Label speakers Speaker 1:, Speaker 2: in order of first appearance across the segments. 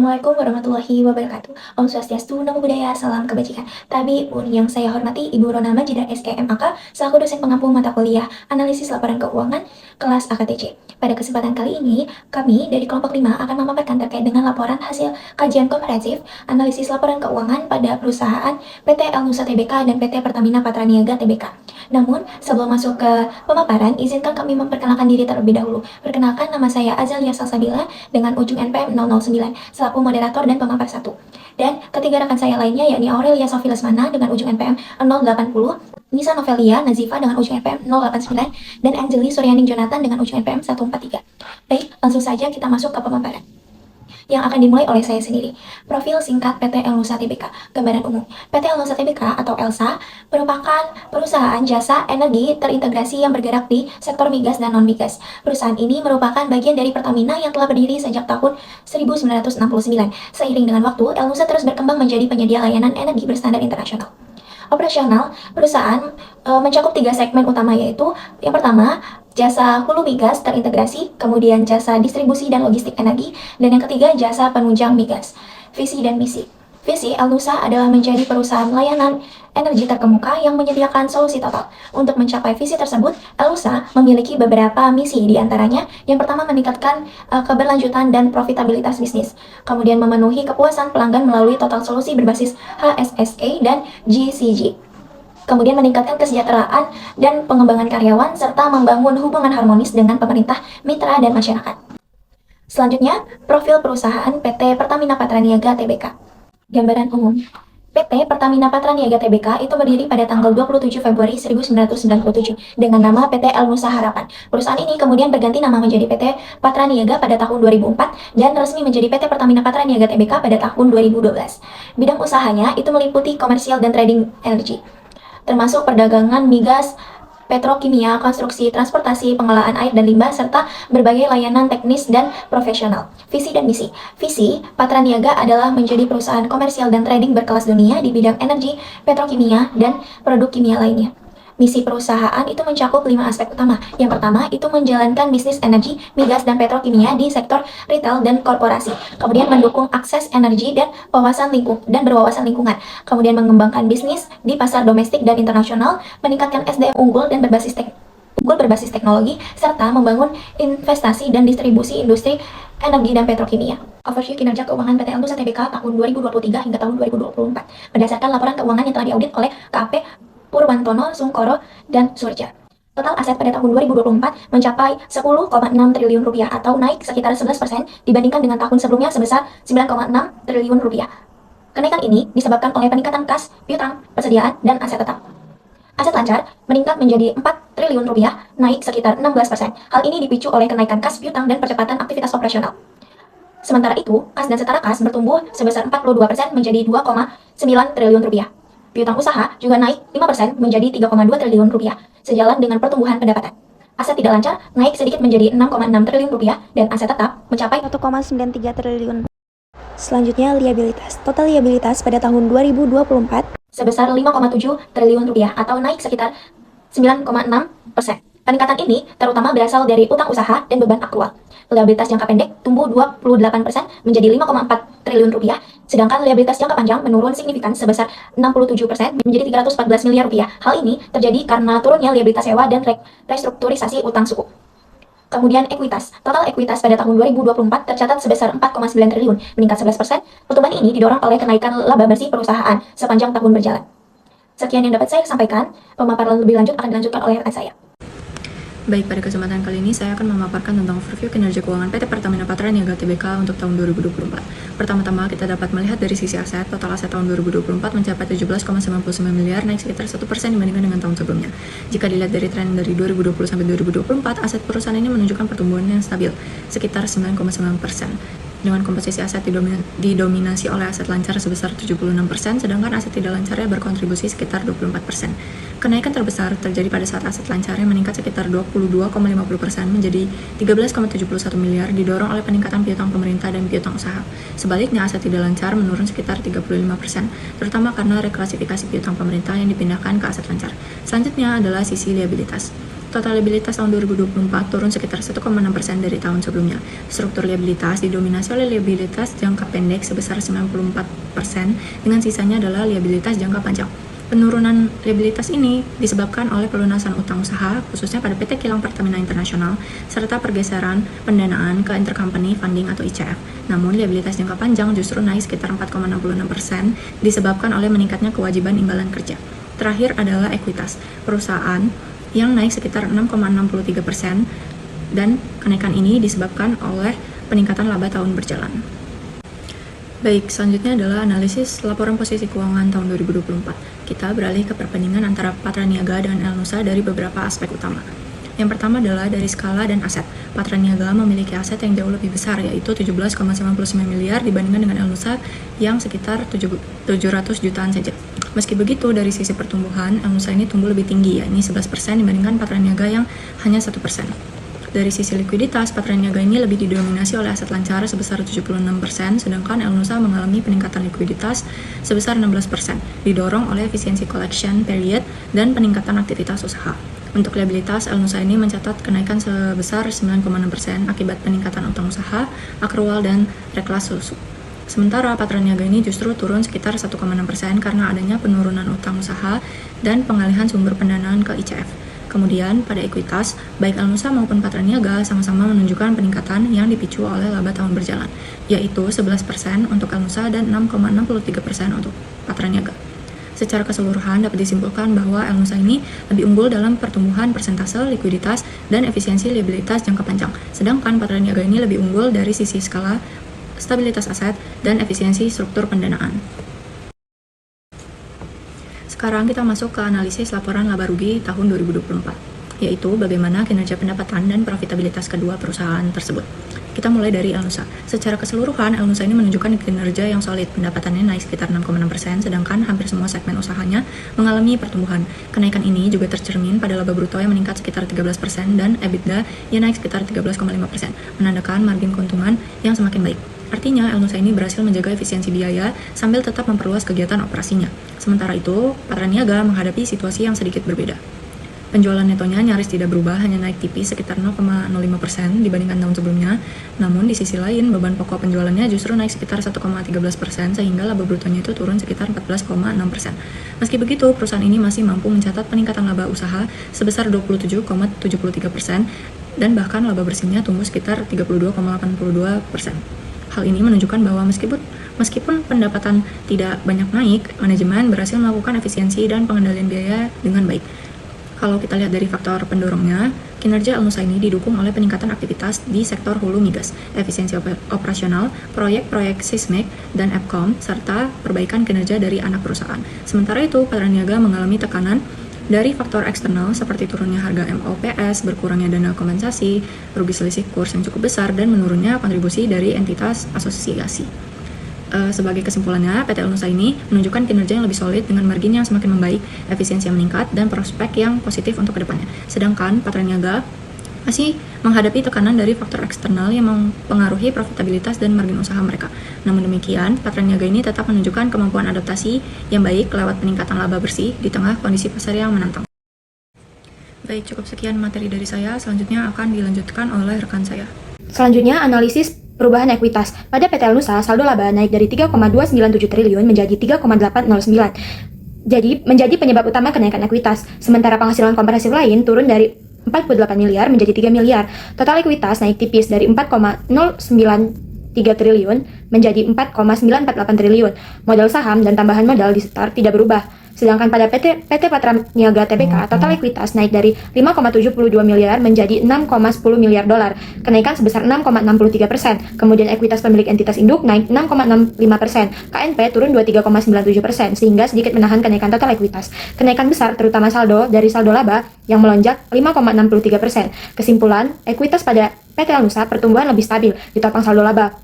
Speaker 1: Assalamualaikum warahmatullahi wabarakatuh. Om Swastiastu, Namo Buddhaya, salam kebajikan. Tabi pun yang saya hormati Ibu Rona Majida SKMAK, selaku dosen pengampu mata kuliah Analisis Laporan Keuangan kelas AKTC. Pada kesempatan kali ini, kami dari kelompok 5 akan memaparkan terkait dengan laporan hasil kajian komprehensif analisis laporan keuangan pada perusahaan PT El Nusa Tbk dan PT Pertamina Patraniaga Tbk. Namun, sebelum masuk ke pemaparan, izinkan kami memperkenalkan diri terlebih dahulu. Perkenalkan, nama saya Azalia Salsabila dengan ujung NPM 009 selaku moderator dan pemapar 1. Dan ketiga rekan saya lainnya yakni Aurelia Sofi Lesmana dengan ujung NPM 080, Nisa Novelia Nazifa dengan ujung NPM 089, dan Angeli Suryaning Jonathan dengan ujung NPM 143. Baik, langsung saja kita masuk ke pemaparan yang akan dimulai oleh saya sendiri. Profil singkat PT El Nusa Tbk. Gambaran umum. PT El Nusa Tbk atau ELSA merupakan perusahaan jasa energi terintegrasi yang bergerak di sektor migas dan non-migas. Perusahaan ini merupakan bagian dari Pertamina yang telah berdiri sejak tahun 1969. Seiring dengan waktu, El Nusa terus berkembang menjadi penyedia layanan energi berstandar internasional. Operasional, perusahaan mencakup 3 segmen utama, yaitu yang pertama, jasa hulu migas terintegrasi, kemudian jasa distribusi dan logistik energi, dan yang ketiga, jasa penunjang migas. Visi dan misi. Visi El Nusa adalah menjadi perusahaan layanan energi terkemuka yang menyediakan solusi total. Untuk mencapai visi tersebut, El Nusa memiliki beberapa misi, diantaranya yang pertama meningkatkan keberlanjutan dan profitabilitas bisnis, kemudian memenuhi kepuasan pelanggan melalui total solusi berbasis HSSA dan GCG, kemudian meningkatkan kesejahteraan dan pengembangan karyawan, serta membangun hubungan harmonis dengan pemerintah, mitra, dan masyarakat. Selanjutnya, profil perusahaan PT Pertamina Patraniaga Tbk. Gambaran umum. PT Pertamina Patraniaga Tbk itu berdiri pada tanggal 27 Februari 1997 dengan nama PT El Nusa Harapan. Perusahaan ini kemudian berganti nama menjadi PT Patraniaga pada tahun 2004 dan resmi menjadi PT Pertamina Patraniaga Tbk pada tahun 2012. Bidang usahanya itu meliputi komersial dan trading energi, termasuk perdagangan migas, petrokimia, konstruksi, transportasi, pengelolaan air dan limbah, serta berbagai layanan teknis dan profesional. Visi dan misi. Visi, Patraniaga adalah menjadi perusahaan komersial dan trading berkelas dunia di bidang energi, petrokimia, dan produk kimia lainnya. Misi perusahaan itu mencakup 5 aspek utama. Yang pertama, itu menjalankan bisnis energi, migas, dan petrokimia di sektor retail dan korporasi. Kemudian mendukung akses energi dan berwawasan lingkungan. Kemudian mengembangkan bisnis di pasar domestik dan internasional, meningkatkan SDM unggul berbasis teknologi, serta membangun investasi dan distribusi industri energi dan petrokimia. Overview kinerja keuangan PT El Nusa Tbk tahun 2023 hingga tahun 2024 berdasarkan laporan keuangan yang telah diaudit oleh KAP Purwantono, Sungkoro, dan Surja. Total aset pada tahun 2024 mencapai 10,6 triliun rupiah atau naik sekitar 11% dibandingkan dengan tahun sebelumnya sebesar 9,6 triliun rupiah. Kenaikan ini disebabkan oleh peningkatan kas, piutang, persediaan, dan aset tetap. Aset lancar meningkat menjadi 4 triliun rupiah, naik sekitar 16%. Hal ini dipicu oleh kenaikan kas, piutang, dan percepatan aktivitas operasional. Sementara itu, kas dan setara kas bertumbuh sebesar 42% menjadi 2,9 triliun rupiah. Piutang usaha juga naik 5% menjadi 3,2 triliun rupiah, sejalan dengan pertumbuhan pendapatan. Aset tidak lancar naik sedikit menjadi 6,6 triliun rupiah dan aset tetap mencapai 1,93 triliun. Selanjutnya, liabilitas. Total liabilitas pada tahun 2024 sebesar 5,7 triliun rupiah atau naik sekitar 9,6%. Peningkatan ini terutama berasal dari utang usaha dan beban aktual. Liabilitas jangka pendek tumbuh 28% menjadi 5,4 triliun rupiah, sedangkan liabilitas jangka panjang menurun signifikan sebesar 67% menjadi 314 miliar rupiah. Hal ini terjadi karena turunnya liabilitas sewa dan restrukturisasi utang suku. Kemudian ekuitas. Total ekuitas pada tahun 2024 tercatat sebesar 4,9 triliun, meningkat 11%. Pertumbuhan ini didorong oleh kenaikan laba bersih perusahaan sepanjang tahun berjalan. Sekian yang dapat saya sampaikan. Pemaparan lebih lanjut akan dilanjutkan oleh rekan saya.
Speaker 2: Baik, pada kesempatan kali ini saya akan memaparkan tentang overview kinerja keuangan PT Pertamina Patraniaga Tbk untuk tahun 2024. Pertama-tama kita dapat melihat dari sisi aset, total aset tahun 2024 mencapai 17,99 miliar, naik sekitar 1% dibandingkan dengan tahun sebelumnya. Jika dilihat dari tren dari 2020 sampai 2024, aset perusahaan ini menunjukkan pertumbuhan yang stabil, sekitar 9,9%. Dengan komposisi aset didominasi oleh aset lancar sebesar 76%, sedangkan aset tidak lancarnya berkontribusi sekitar 24%. Kenaikan terbesar terjadi pada saat aset lancarnya meningkat sekitar 22,50% menjadi 13,71 miliar, didorong oleh peningkatan piutang pemerintah dan piutang usaha. Sebaliknya, aset tidak lancar menurun sekitar 35%, terutama karena reklasifikasi piutang pemerintah yang dipindahkan ke aset lancar. Selanjutnya adalah sisi liabilitas. Total liabilitas tahun 2024 turun sekitar 1,6% dari tahun sebelumnya. Struktur liabilitas didominasi oleh liabilitas jangka pendek sebesar 94% dengan sisanya adalah liabilitas jangka panjang. Penurunan liabilitas ini disebabkan oleh pelunasan utang usaha, khususnya pada PT Kilang Pertamina Internasional, serta pergeseran pendanaan ke intercompany funding atau ICF. Namun, liabilitas jangka panjang justru naik sekitar 4,66% disebabkan oleh meningkatnya kewajiban imbalan kerja. Terakhir adalah ekuitas, perusahaan yang naik sekitar 6,63% dan kenaikan ini disebabkan oleh peningkatan laba tahun berjalan. Baik, selanjutnya adalah analisis laporan posisi keuangan tahun 2024. Kita beralih ke perbandingan antara Patra Niaga dan El Nusa dari beberapa aspek utama. Yang pertama adalah dari skala dan aset. Patra Niaga memiliki aset yang jauh lebih besar, yaitu 17,99 miliar dibandingkan dengan El Nusa yang sekitar 700 jutaan saja. Meski begitu, dari sisi pertumbuhan, El Nusa ini tumbuh lebih tinggi, yakni 11% dibandingkan Patra Niaga yang hanya 1%. Dari sisi likuiditas, Patra Niaga ini lebih didominasi oleh aset lancar sebesar 76%, sedangkan El Nusa mengalami peningkatan likuiditas sebesar 16%, didorong oleh efisiensi collection period dan peningkatan aktivitas usaha. Untuk liabilitas, El Nusa ini mencatat kenaikan sebesar 9,6% akibat peningkatan utang usaha, akrual, dan reklas susu. Sementara Patra Niaga ini justru turun sekitar 1,6% karena adanya penurunan utang usaha dan pengalihan sumber pendanaan ke ICF. Kemudian, pada ekuitas, baik El Nusa maupun Patra Niaga sama-sama menunjukkan peningkatan yang dipicu oleh laba tahun berjalan, yaitu 11% untuk El Nusa dan 6,63% untuk Patra Niaga. Secara keseluruhan dapat disimpulkan bahwa El Nusa ini lebih unggul dalam pertumbuhan persentase likuiditas dan efisiensi liabilitas jangka panjang, sedangkan Patra Niaga ini lebih unggul dari sisi skala, stabilitas aset, dan efisiensi struktur pendanaan. Sekarang kita masuk ke analisis laporan laba rugi tahun 2024, yaitu bagaimana kinerja pendapatan dan profitabilitas kedua perusahaan tersebut. Kita mulai dari El Nusa. Secara keseluruhan, El Nusa ini menunjukkan kinerja yang solid. Pendapatannya naik sekitar 6,6%, sedangkan hampir semua segmen usahanya mengalami pertumbuhan. Kenaikan ini juga tercermin pada laba bruto yang meningkat sekitar 13% dan EBITDA yang naik sekitar 13,5%, menandakan margin keuntungan yang semakin baik. Artinya, El Nusa ini berhasil menjaga efisiensi biaya sambil tetap memperluas kegiatan operasinya. Sementara itu, Patra Niaga menghadapi situasi yang sedikit berbeda. Penjualan netonya nyaris tidak berubah, hanya naik tipis sekitar 0,05% dibandingkan tahun sebelumnya. Namun, di sisi lain, beban pokok penjualannya justru naik sekitar 1,13% sehingga laba brutonya itu turun sekitar 14,6%. Meski begitu, perusahaan ini masih mampu mencatat peningkatan laba usaha sebesar 27,73% dan bahkan laba bersihnya tumbuh sekitar 32,82%. Hal ini menunjukkan bahwa meskipun pendapatan tidak banyak naik, manajemen berhasil melakukan efisiensi dan pengendalian biaya dengan baik. Kalau kita lihat dari faktor pendorongnya, kinerja El Nusa ini didukung oleh peningkatan aktivitas di sektor hulu migas, efisiensi operasional, proyek-proyek seismik dan EPCOM, serta perbaikan kinerja dari anak perusahaan. Sementara itu, Patra Niaga mengalami tekanan dari faktor eksternal seperti turunnya harga MOPS, berkurangnya dana kompensasi, rugi selisih kurs yang cukup besar, dan menurunnya kontribusi dari entitas asosiasi. Sebagai kesimpulannya, PT El Nusa ini menunjukkan kinerja yang lebih solid dengan margin yang semakin membaik, efisiensi yang meningkat, dan prospek yang positif untuk kedepannya. Sedangkan Patra Niaga masih menghadapi tekanan dari faktor eksternal yang mempengaruhi profitabilitas dan margin usaha mereka. Namun demikian, Patra Niaga ini tetap menunjukkan kemampuan adaptasi yang baik lewat peningkatan laba bersih di tengah kondisi pasar yang menantang. Baik, cukup sekian materi dari saya. Selanjutnya akan dilanjutkan oleh rekan saya.
Speaker 3: Selanjutnya, analisis perubahan ekuitas. Pada PT El Nusa, saldo laba naik dari 3,297 triliun menjadi 3,809. Jadi, menjadi penyebab utama kenaikan ekuitas. Sementara penghasilan komprehensif lain turun dari 48 miliar menjadi 3 miliar. Total ekuitas naik tipis dari 4,093 triliun menjadi 4,948 triliun. Modal saham dan tambahan modal di start tidak berubah. Sedangkan pada PT Patra Niaga Tbk, total ekuitas naik dari 5,72 miliar menjadi 6,10 miliar dolar, kenaikan sebesar 6,63%. Kemudian ekuitas pemilik entitas induk naik 6,65%, KNP turun 23,97%, sehingga sedikit menahan kenaikan total ekuitas. Kenaikan besar terutama saldo dari saldo laba yang melonjak 5,63%. Kesimpulan, ekuitas pada PT El Nusa pertumbuhan lebih stabil ditopang saldo laba.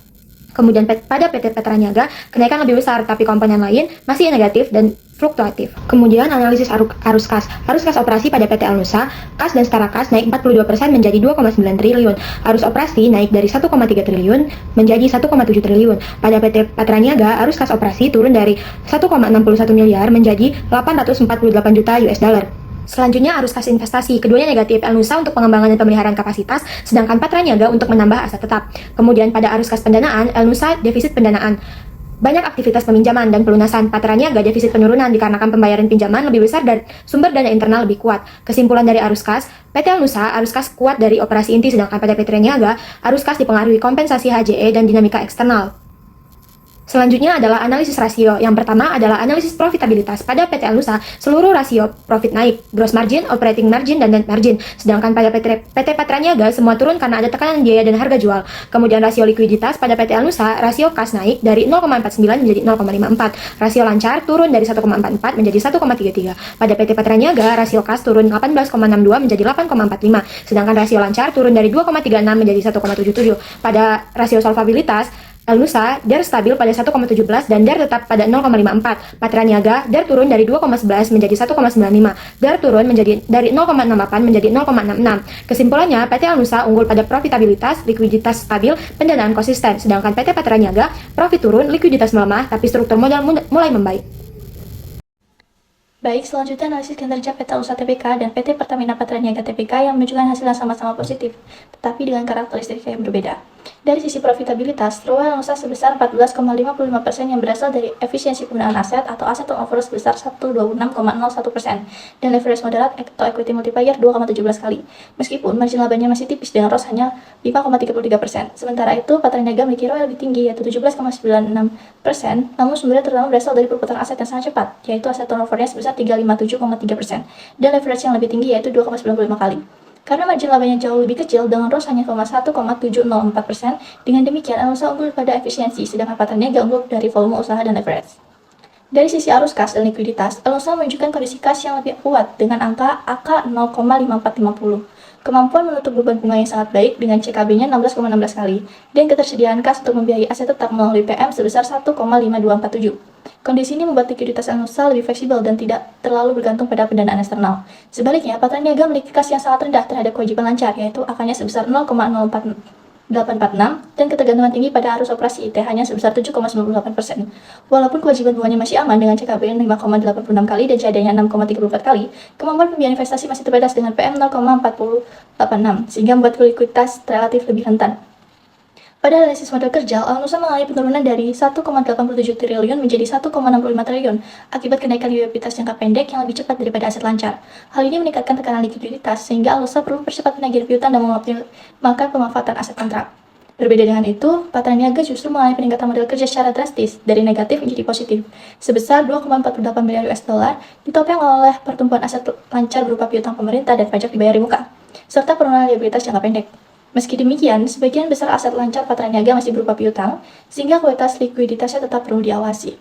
Speaker 3: Kemudian pada PT Patra Niaga, kenaikan lebih besar, tapi komponen lain masih negatif dan fluktuatif. Kemudian analisis arus kas. Arus kas operasi pada PT El Nusa, kas dan setara kas naik 42% menjadi 2,9 triliun. Arus operasi naik dari 1,3 triliun menjadi 1,7 triliun. Pada PT Patra Niaga, arus kas operasi turun dari 1,61 miliar menjadi 848 juta US dollar. Selanjutnya arus kas investasi, keduanya negatif. El Nusa untuk pengembangan dan pemeliharaan kapasitas, sedangkan Patra Niaga untuk menambah aset tetap. Kemudian pada arus kas pendanaan, El Nusa defisit pendanaan. Banyak aktivitas peminjaman dan pelunasan. Patra Niaga defisit penurunan dikarenakan pembayaran pinjaman lebih besar dan sumber dana internal lebih kuat. Kesimpulan dari arus kas, PT El Nusa arus kas kuat dari operasi inti, sedangkan PT Patra Niaga arus kas dipengaruhi kompensasi HJE dan dinamika eksternal. Selanjutnya adalah analisis rasio. Yang pertama adalah analisis profitabilitas. Pada PT El Nusa, seluruh rasio profit naik, gross margin, operating margin, dan net margin. Sedangkan pada PT Patra Niaga, semua turun karena ada tekanan biaya dan harga jual. Kemudian rasio likuiditas pada PT El Nusa, rasio kas naik dari 0,49 menjadi 0,54. Rasio lancar turun dari 1,44 menjadi 1,33. Pada PT Patra Niaga, rasio kas turun 18,62 menjadi 8,45. Sedangkan rasio lancar turun dari 2,36 menjadi 1,77. Pada rasio solvabilitas, El Nusa, DAR stabil pada 1,17 dan DAR tetap pada 0,54. Patra Niaga, DAR turun dari 2,11 menjadi 1,95. DAR turun menjadi dari 0,68 menjadi 0,66. Kesimpulannya, PT El Nusa unggul pada profitabilitas, likuiditas stabil, pendanaan konsisten. Sedangkan PT Patra Niaga, profit turun, likuiditas melemah, tapi struktur modal mulai membaik.
Speaker 1: Baik, selanjutnya analisis kinerja PT Lusa Tbk dan PT Pertamina Patra Niaga Tbk yang menunjukkan hasil yang sama-sama positif, tetapi dengan karakteristik yang berbeda. Dari sisi profitabilitas, ROA Nusa sebesar 14,55% yang berasal dari efisiensi penggunaan aset atau aset turnover sebesar 126,01% dan leverage moderat atau equity multiplier 2,17 kali. Meskipun margin labanya masih tipis dengan ROS hanya 5,33%. Sementara itu, Patra Niaga memiliki ROE lebih tinggi yaitu 17,96%, namun sumbernya terutama berasal dari perputaran aset yang sangat cepat, yaitu aset turnovernya sebesar 357,3% dan leverage yang lebih tinggi yaitu 2,95 kali. Karena margin labanya jauh lebih kecil dengan ROS hanya 1,704%, dengan demikian El Nusa unggul pada efisiensi, sedangkan Patra Niaga unggul dari volume usaha dan leverage. Dari sisi arus kas dan likuiditas, El Nusa menunjukkan kondisi kas yang lebih kuat dengan angka AK 0,5450. Kemampuan menutup beban bunga yang sangat baik dengan CKB-nya 16,16 kali, dan ketersediaan kas untuk membiayai aset tetap melalui PM sebesar 1,5247. Kondisi ini membuat likuiditas El Nusa lebih fleksibel dan tidak terlalu bergantung pada pendanaan eksternal. Sebaliknya, Patra Niaga memiliki kas yang sangat rendah terhadap kewajiban lancar, yaitu AK-nya sebesar 0,0846 dan ketergantungan tinggi pada arus operasi ITH-nya sebesar 7,98%. Walaupun kewajiban bunganya masih aman dengan CKB 5,86 kali dan CAD-nya 6,34 kali, kemampuan pembiayaan investasi masih terbatas dengan PM 0,4086 sehingga membuat likuiditas relatif lebih rentan. Pada analisis modal kerja, El Nusa mengalami penurunan dari 1,87 triliun menjadi 1,65 triliun akibat kenaikan likuiditas jangka pendek yang lebih cepat daripada aset lancar. Hal ini meningkatkan tekanan likuiditas sehingga El Nusa perlu percepat penagihan piutang dan mengoptimalkan pemanfaatan aset kontrak. Berbeda dengan itu, Patra Niaga justru mengalami peningkatan modal kerja secara drastis dari negatif menjadi positif sebesar 2,48 miliar US dollar ditopang oleh pertumbuhan aset lancar berupa piutang pemerintah dan pajak dibayar di muka, serta penurunan likuiditas jangka pendek. Meski demikian, sebagian besar aset lancar Patra Niaga masih berupa piutang, sehingga kualitas likuiditasnya tetap perlu diawasi.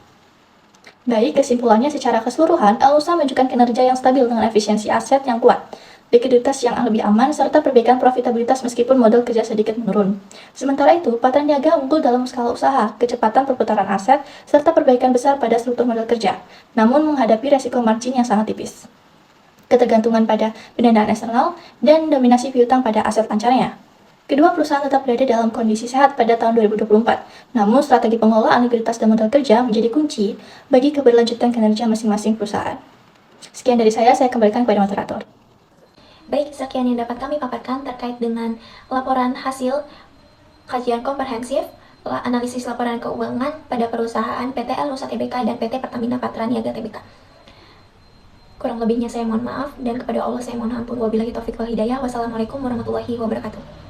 Speaker 1: Baik, kesimpulannya secara keseluruhan, El Nusa menunjukkan kinerja yang stabil dengan efisiensi aset yang kuat, likuiditas yang lebih aman, serta perbaikan profitabilitas meskipun modal kerja sedikit menurun. Sementara itu, Patra Niaga unggul dalam skala usaha, kecepatan perputaran aset, serta perbaikan besar pada struktur modal kerja, namun menghadapi resiko margin yang sangat tipis, ketergantungan pada pendanaan eksternal, dan dominasi piutang pada aset lancarnya. Kedua perusahaan tetap berada dalam kondisi sehat pada tahun 2024, namun strategi pengelolaan likuiditas dan modal kerja menjadi kunci bagi keberlanjutan kinerja masing-masing perusahaan. Sekian dari saya kembalikan kepada moderator. Baik, sekian yang dapat kami paparkan terkait dengan laporan hasil kajian komprehensif analisis laporan keuangan pada perusahaan PT El Nusa Tbk dan PT Pertamina Patra Niaga Tbk. Kurang lebihnya saya mohon maaf, dan kepada Allah saya mohon ampun. Wabillahi taufiq wal hidayah. Wassalamualaikum warahmatullahi wabarakatuh.